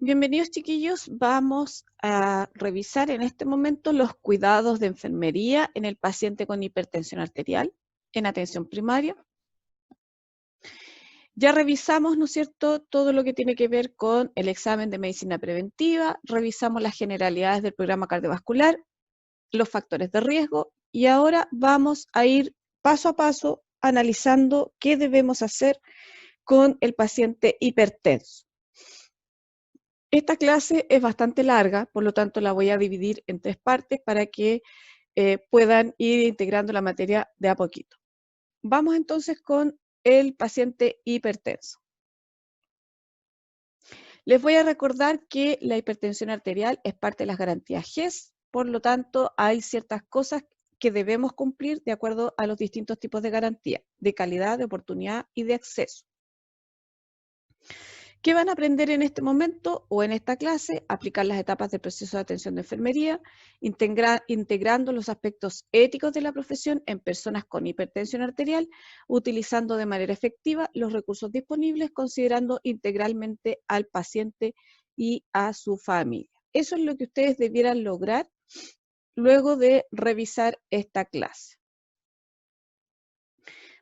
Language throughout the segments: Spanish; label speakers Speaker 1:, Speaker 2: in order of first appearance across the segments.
Speaker 1: Bienvenidos, chiquillos. Vamos a revisar en este momento los cuidados de enfermería en el paciente con hipertensión arterial en atención primaria. Ya revisamos, ¿no es cierto?, todo lo que tiene que ver con el examen de medicina preventiva, revisamos las generalidades del programa cardiovascular, los factores de riesgo, y ahora vamos a ir paso a paso analizando qué debemos hacer con el paciente hipertenso. Esta clase es bastante larga, por lo tanto la voy a dividir en 3 partes para que puedan ir integrando la materia de a poquito. Vamos entonces con el paciente hipertenso. Les voy a recordar que la hipertensión arterial es parte de las garantías GES, por lo tanto hay ciertas cosas que debemos cumplir de acuerdo a los distintos tipos de garantía, de calidad, de oportunidad y de acceso. ¿Qué van a aprender en este momento o en esta clase? Aplicar las etapas del proceso de atención de enfermería, integrando los aspectos éticos de la profesión en personas con hipertensión arterial, utilizando de manera efectiva los recursos disponibles, considerando integralmente al paciente y a su familia. Eso es lo que ustedes debieran lograr luego de revisar esta clase.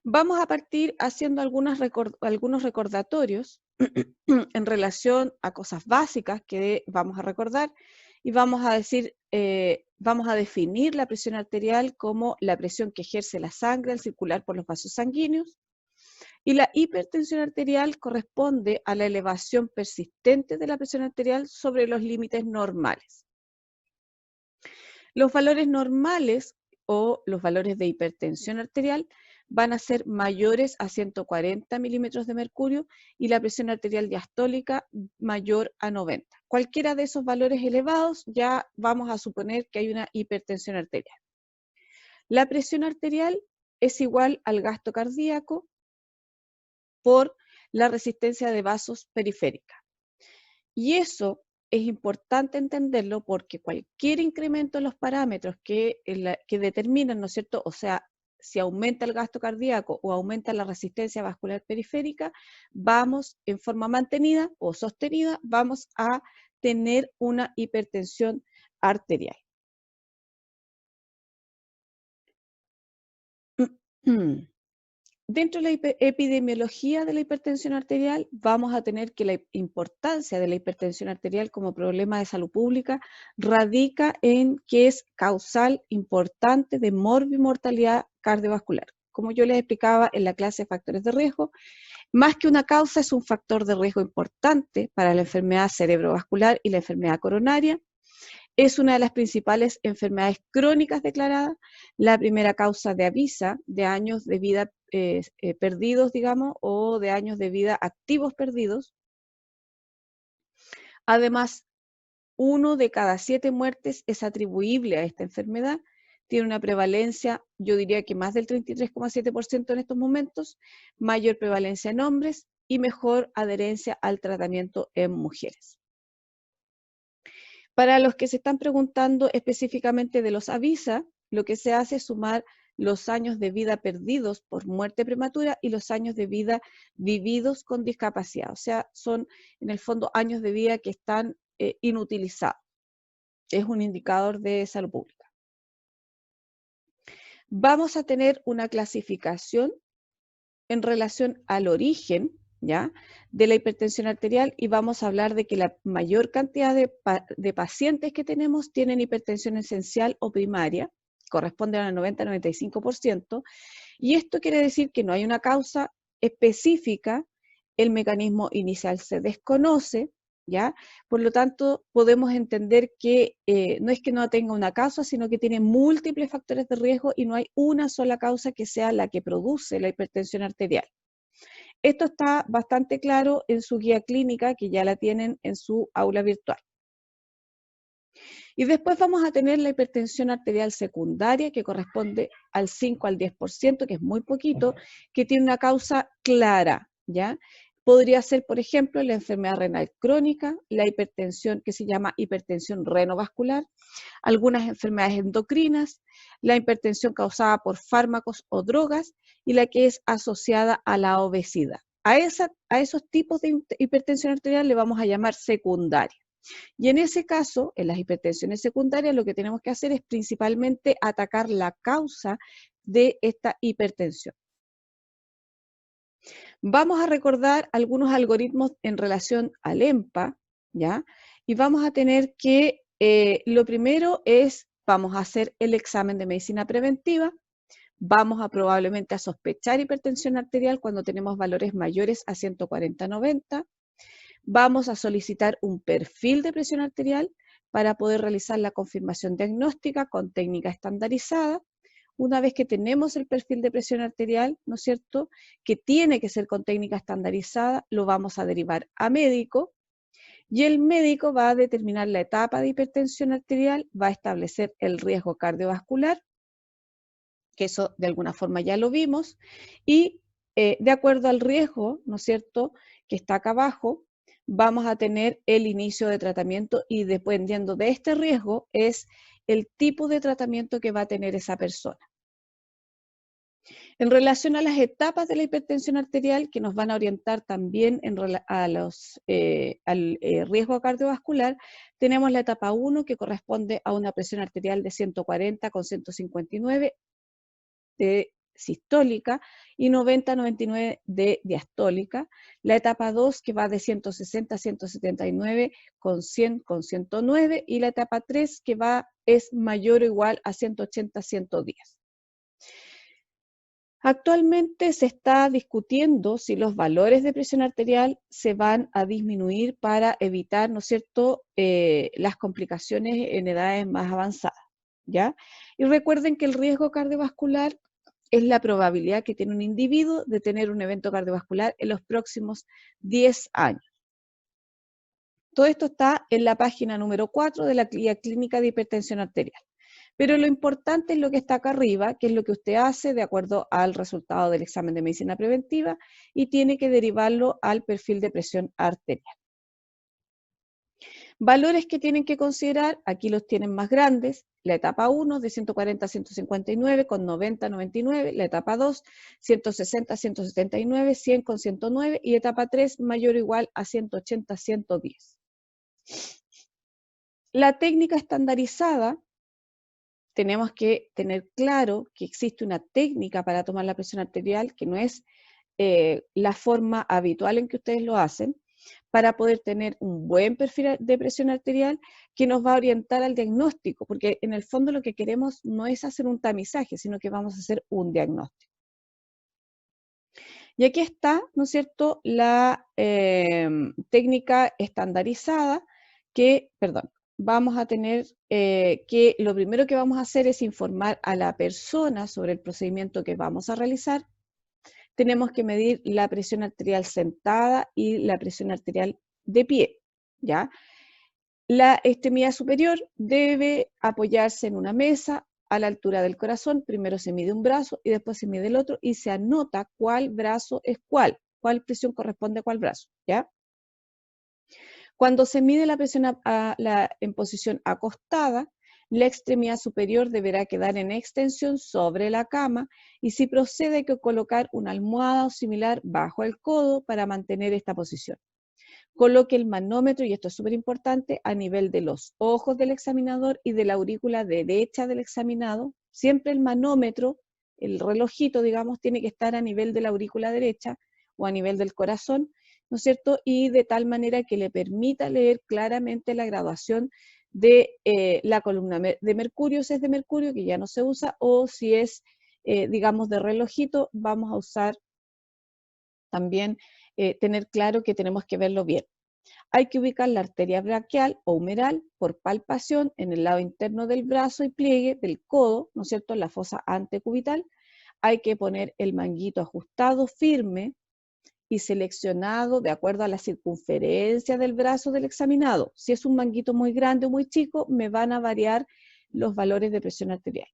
Speaker 1: Vamos a partir haciendo algunos recordatorios en relación a cosas básicas que vamos a recordar y vamos a decir, vamos a definir la presión arterial como la presión que ejerce la sangre al circular por los vasos sanguíneos, y la hipertensión arterial corresponde a la elevación persistente de la presión arterial sobre los límites normales. Los valores normales o los valores de hipertensión arterial van a ser mayores a 140 milímetros de mercurio y la presión arterial diastólica mayor a 90. Cualquiera de esos valores elevados ya vamos a suponer que hay una hipertensión arterial. La presión arterial es igual al gasto cardíaco por la resistencia de vasos periférica. Y eso es importante entenderlo porque cualquier incremento en los parámetros que determinan, ¿no es cierto?, o sea, si aumenta el gasto cardíaco o aumenta la resistencia vascular periférica, vamos en forma mantenida o sostenida, vamos a tener una hipertensión arterial. Dentro de la epidemiología de la hipertensión arterial, vamos a tener que la importancia de la hipertensión arterial como problema de salud pública radica en que es causal importante de morbimortalidad cardiovascular. Como yo les explicaba en la clase de factores de riesgo, más que una causa es un factor de riesgo importante para la enfermedad cerebrovascular y la enfermedad coronaria. Es una de las principales enfermedades crónicas declaradas, la primera causa de avisa de años de vida perdidos, digamos, o de años de vida activos perdidos. Además, 1 de cada 7 muertes es atribuible a esta enfermedad, tiene una prevalencia, yo diría que más del 33,7% en estos momentos, mayor prevalencia en hombres y mejor adherencia al tratamiento en mujeres. Para los que se están preguntando específicamente de los avisa, lo que se hace es sumar los años de vida perdidos por muerte prematura y los años de vida vividos con discapacidad. O sea, son en el fondo años de vida que están inutilizados. Es un indicador de salud pública. Vamos a tener una clasificación en relación al origen, ¿ya?, de la hipertensión arterial, y vamos a hablar de que la mayor cantidad de pacientes que tenemos tienen hipertensión esencial o primaria, corresponden al 90-95%, y esto quiere decir que no hay una causa específica, el mecanismo inicial se desconoce, ¿ya? Por lo tanto, podemos entender que no es que no tenga una causa, sino que tiene múltiples factores de riesgo y no hay una sola causa que sea la que produce la hipertensión arterial. Esto está bastante claro en su guía clínica, que ya la tienen en su aula virtual. Y después vamos a tener la hipertensión arterial secundaria, que corresponde al 5 al 10%, que es muy poquito, que tiene una causa clara, ¿ya? Podría ser, por ejemplo, la enfermedad renal crónica, la hipertensión que se llama hipertensión renovascular, algunas enfermedades endocrinas, la hipertensión causada por fármacos o drogas y la que es asociada a la obesidad. A esos tipos de hipertensión arterial le vamos a llamar secundaria. Y en ese caso, en las hipertensiones secundarias, lo que tenemos que hacer es principalmente atacar la causa de esta hipertensión. Vamos a recordar algunos algoritmos en relación al EMPA, ¿ya? Y vamos a tener que, lo primero es, vamos a hacer el examen de medicina preventiva, vamos a probablemente a sospechar hipertensión arterial cuando tenemos valores mayores a 140/90, vamos a solicitar un perfil de presión arterial para poder realizar la confirmación diagnóstica con técnica estandarizada. Una vez que tenemos el perfil de presión arterial, ¿no es cierto?, que tiene que ser con técnica estandarizada, lo vamos a derivar a médico y el médico va a determinar la etapa de hipertensión arterial, va a establecer el riesgo cardiovascular, que eso de alguna forma ya lo vimos, y de acuerdo al riesgo, ¿no es cierto?, que está acá abajo, vamos a tener el inicio de tratamiento y dependiendo de este riesgo es el tipo de tratamiento que va a tener esa persona. En relación a las etapas de la hipertensión arterial, que nos van a orientar también al riesgo cardiovascular, tenemos la etapa 1 que corresponde a una presión arterial de 140/159 de sistólica y 90/99 de diastólica. La etapa 2 que va de 160/179 con 100/109 y la etapa 3 que es mayor o igual a 180/110. Actualmente se está discutiendo si los valores de presión arterial se van a disminuir para evitar, ¿no es cierto?, las complicaciones en edades más avanzadas, ¿ya? Y recuerden que el riesgo cardiovascular es la probabilidad que tiene un individuo de tener un evento cardiovascular en los próximos 10 años. Todo esto está en la página número 4 de la Guía Clínica de Hipertensión Arterial. Pero lo importante es lo que está acá arriba, que es lo que usted hace de acuerdo al resultado del examen de medicina preventiva y tiene que derivarlo al perfil de presión arterial. Valores que tienen que considerar, aquí los tienen más grandes, la etapa 1 de 140/159 con 90/99, la etapa 2 160/179, 100/109 y etapa 3 mayor o igual a 180/110. La técnica estandarizada, tenemos que tener claro que existe una técnica para tomar la presión arterial que no es la forma habitual en que ustedes lo hacen, para poder tener un buen perfil de presión arterial que nos va a orientar al diagnóstico, porque en el fondo lo que queremos no es hacer un tamizaje, sino que vamos a hacer un diagnóstico. Y aquí está, ¿no es cierto?, la técnica estandarizada vamos a tener que lo primero que vamos a hacer es informar a la persona sobre el procedimiento que vamos a realizar. Tenemos que medir la presión arterial sentada y la presión arterial de pie, ¿ya? La extremidad superior debe apoyarse en una mesa a la altura del corazón. Primero se mide un brazo y después se mide el otro y se anota cuál brazo es cuál presión corresponde a cuál brazo, ¿ya? Cuando se mide la presión en posición acostada, la extremidad superior deberá quedar en extensión sobre la cama y si procede hay que colocar una almohada o similar bajo el codo para mantener esta posición. Coloque el manómetro, y esto es súper importante, a nivel de los ojos del examinador y de la aurícula derecha del examinado. Siempre el manómetro, el relojito, digamos, tiene que estar a nivel de la aurícula derecha o a nivel del corazón, ¿no es cierto? Y de tal manera que le permita leer claramente la graduación de la columna de mercurio, si es de mercurio, que ya no se usa, o si es, digamos, de relojito, vamos a usar también tener claro que tenemos que verlo bien. Hay que ubicar la arteria braquial o humeral por palpación en el lado interno del brazo y pliegue del codo, ¿no es cierto?, en la fosa antecubital. Hay que poner el manguito ajustado, firme y seleccionado de acuerdo a la circunferencia del brazo del examinado. Si es un manguito muy grande o muy chico, me van a variar los valores de presión arterial.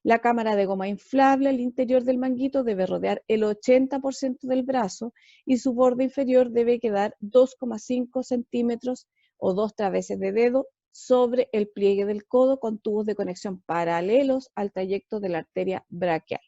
Speaker 1: La cámara de goma inflable al interior del manguito debe rodear el 80% del brazo y su borde inferior debe quedar 2,5 centímetros o 2 traveses de dedo sobre el pliegue del codo con tubos de conexión paralelos al trayecto de la arteria braquial.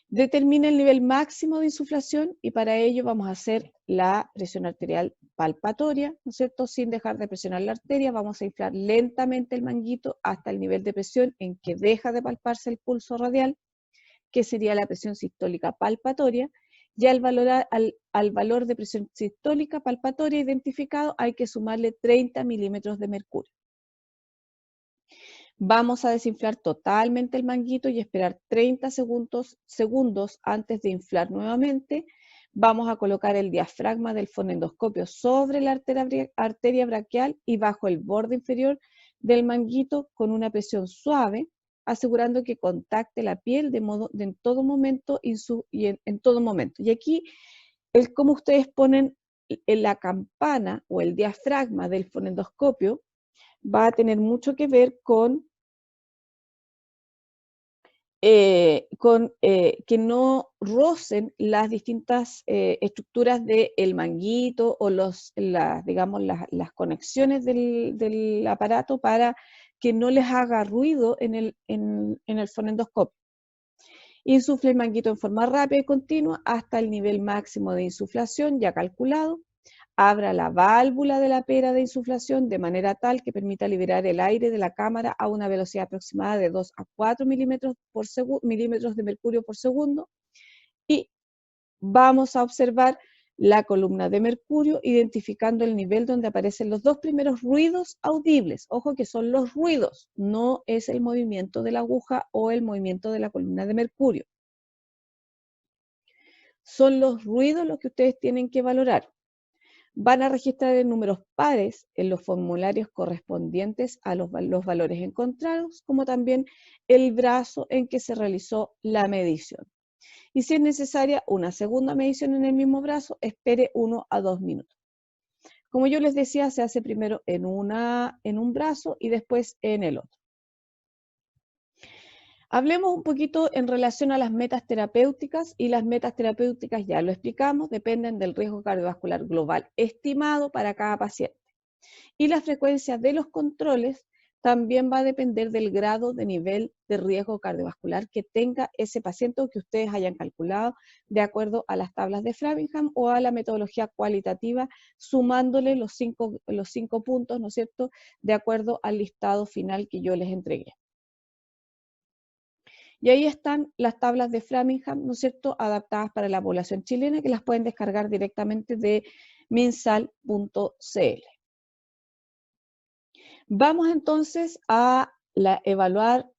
Speaker 1: Determina el nivel máximo de insuflación y para ello vamos a hacer la presión arterial palpatoria, ¿no es cierto? Sin dejar de presionar la arteria, vamos a inflar lentamente el manguito hasta el nivel de presión en que deja de palparse el pulso radial, que sería la presión sistólica palpatoria, y al valor de presión sistólica palpatoria identificado hay que sumarle 30 milímetros de mercurio. Vamos a desinflar totalmente el manguito y esperar 30 segundos antes de inflar nuevamente. Vamos a colocar el diafragma del fonendoscopio sobre la arteria braquial y bajo el borde inferior del manguito con una presión suave, asegurando que contacte la piel en todo momento en todo momento. Y aquí, cómo ustedes ponen en la campana o el diafragma del fonendoscopio va a tener mucho que ver con que no rocen las distintas estructuras del manguito o digamos, las conexiones del aparato para que no les haga ruido en el fonendoscopio. Insufle el manguito en forma rápida y continua hasta el nivel máximo de insuflación ya calculado. Abra la válvula de la pera de insuflación de manera tal que permita liberar el aire de la cámara a una velocidad aproximada de 2 a 4 milímetros de mercurio por segundo. Y vamos a observar la columna de mercurio, identificando el nivel donde aparecen los dos primeros ruidos audibles. Ojo que son los ruidos, no es el movimiento de la aguja o el movimiento de la columna de mercurio. Son los ruidos los que ustedes tienen que valorar. Van a registrar en números pares en los formularios correspondientes a los valores encontrados, como también el brazo en que se realizó la medición. Y si es necesaria una segunda medición en el mismo brazo, espere 1 a 2 minutos. Como yo les decía, se hace primero en un brazo y después en el otro. Hablemos un poquito en relación a las metas terapéuticas, y las metas terapéuticas ya lo explicamos, dependen del riesgo cardiovascular global estimado para cada paciente. Y la frecuencia de los controles también va a depender del grado de nivel de riesgo cardiovascular que tenga ese paciente o que ustedes hayan calculado de acuerdo a las tablas de Framingham o a la metodología cualitativa, sumándole los cinco puntos, ¿no es cierto?, de acuerdo al listado final que yo les entregué. Y ahí están las tablas de Framingham, ¿no es cierto?, adaptadas para la población chilena, que las pueden descargar directamente de minsal.cl. Vamos entonces a evaluar,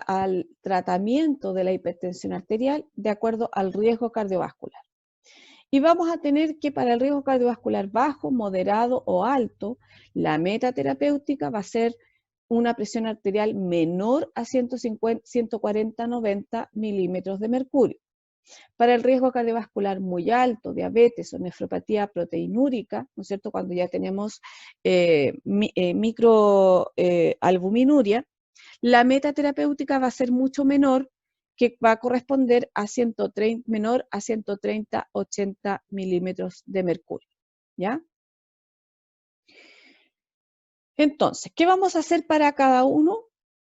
Speaker 1: al tratamiento de la hipertensión arterial de acuerdo al riesgo cardiovascular. Y vamos a tener que para el riesgo cardiovascular bajo, moderado o alto, la meta terapéutica va a ser una presión arterial menor a 140-90 milímetros de mercurio. Para el riesgo cardiovascular muy alto, diabetes o nefropatía proteinúrica, ¿no es cierto?, cuando ya tenemos microalbuminuria, la meta terapéutica va a ser mucho menor, que va a corresponder a 130-80 milímetros de mercurio, ¿ya? Entonces, ¿qué vamos a hacer para cada uno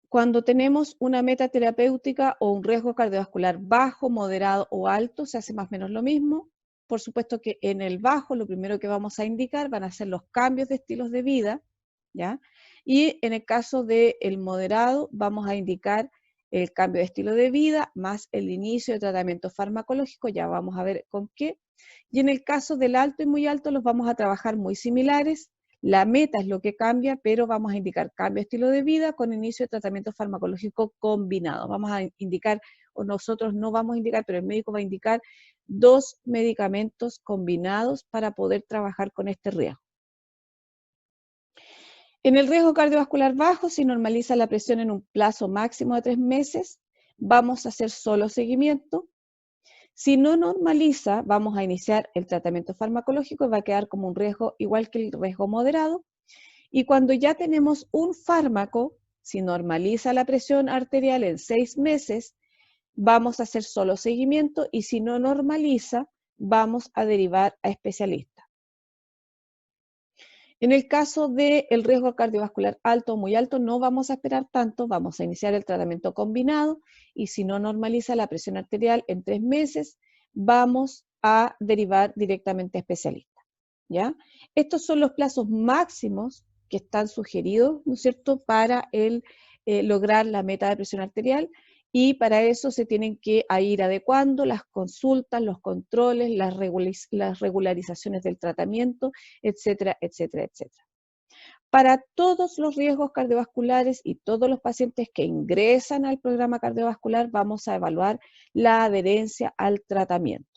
Speaker 1: cuando tenemos una meta terapéutica o un riesgo cardiovascular bajo, moderado o alto? Se hace más o menos lo mismo. Por supuesto que en el bajo lo primero que vamos a indicar van a ser los cambios de estilos de vida, ¿ya? Y en el caso del moderado vamos a indicar el cambio de estilo de vida más el inicio de tratamiento farmacológico, ya vamos a ver con qué. Y en el caso del alto y muy alto los vamos a trabajar muy similares. La meta es lo que cambia, pero vamos a indicar cambio de estilo de vida con inicio de tratamiento farmacológico combinado. Vamos a indicar, o nosotros no vamos a indicar, pero el médico va a indicar 2 medicamentos combinados para poder trabajar con este riesgo. En el riesgo cardiovascular bajo, si normaliza la presión en un plazo máximo de 3 meses, vamos a hacer solo seguimiento. Si no normaliza, vamos a iniciar el tratamiento farmacológico y va a quedar como un riesgo igual que el riesgo moderado. Y cuando ya tenemos un fármaco, si normaliza la presión arterial en 6 meses, vamos a hacer solo seguimiento, y si no normaliza, vamos a derivar a especialistas. En el caso del riesgo cardiovascular alto o muy alto, no vamos a esperar tanto, vamos a iniciar el tratamiento combinado y si no normaliza la presión arterial en 3 meses, vamos a derivar directamente a especialista, ¿ya? Estos son los plazos máximos que están sugeridos, ¿no es cierto?, para lograr la meta de presión arterial y para eso se tienen que ir adecuando las consultas, los controles, las regularizaciones del tratamiento, etcétera, etcétera, etcétera. Para todos los riesgos cardiovasculares y todos los pacientes que ingresan al programa cardiovascular, vamos a evaluar la adherencia al tratamiento.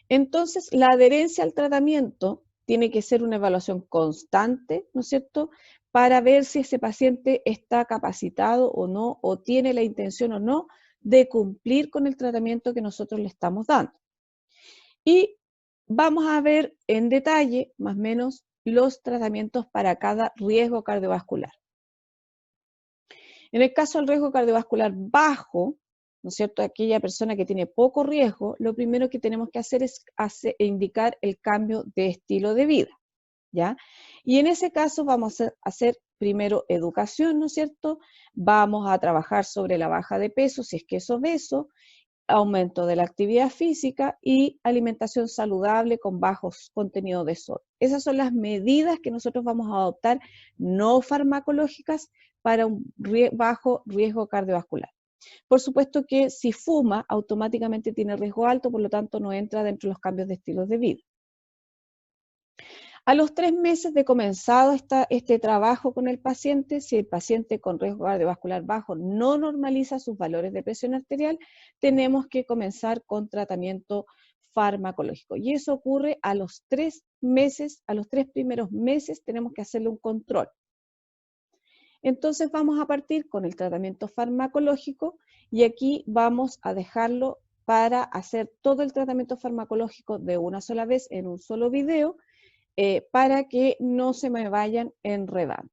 Speaker 1: Entonces, la adherencia al tratamiento tiene que ser una evaluación constante, ¿no es cierto?, para ver si ese paciente está capacitado o no, o tiene la intención o no de cumplir con el tratamiento que nosotros le estamos dando. Y vamos a ver en detalle, más o menos, los tratamientos para cada riesgo cardiovascular. En el caso del riesgo cardiovascular bajo, ¿no es cierto?, aquella persona que tiene poco riesgo, lo primero que tenemos que hacer es indicar el cambio de estilo de vida, ¿ya? Y en ese caso vamos a hacer primero educación, ¿no es cierto? Vamos a trabajar sobre la baja de peso, si es que es obeso, aumento de la actividad física y alimentación saludable con bajos contenidos de sodio. Esas son las medidas que nosotros vamos a adoptar no farmacológicas para un bajo riesgo cardiovascular. Por supuesto que si fuma, automáticamente tiene riesgo alto, por lo tanto no entra dentro de los cambios de estilos de vida. A los 3 meses de comenzado este trabajo con el paciente, si el paciente con riesgo cardiovascular bajo no normaliza sus valores de presión arterial, tenemos que comenzar con tratamiento farmacológico. Y eso ocurre a los 3 meses, a los 3 primeros meses tenemos que hacerle un control. Entonces vamos a partir con el tratamiento farmacológico y aquí vamos a dejarlo para hacer todo el tratamiento farmacológico de una sola vez en un solo video, para que no se me vayan enredando.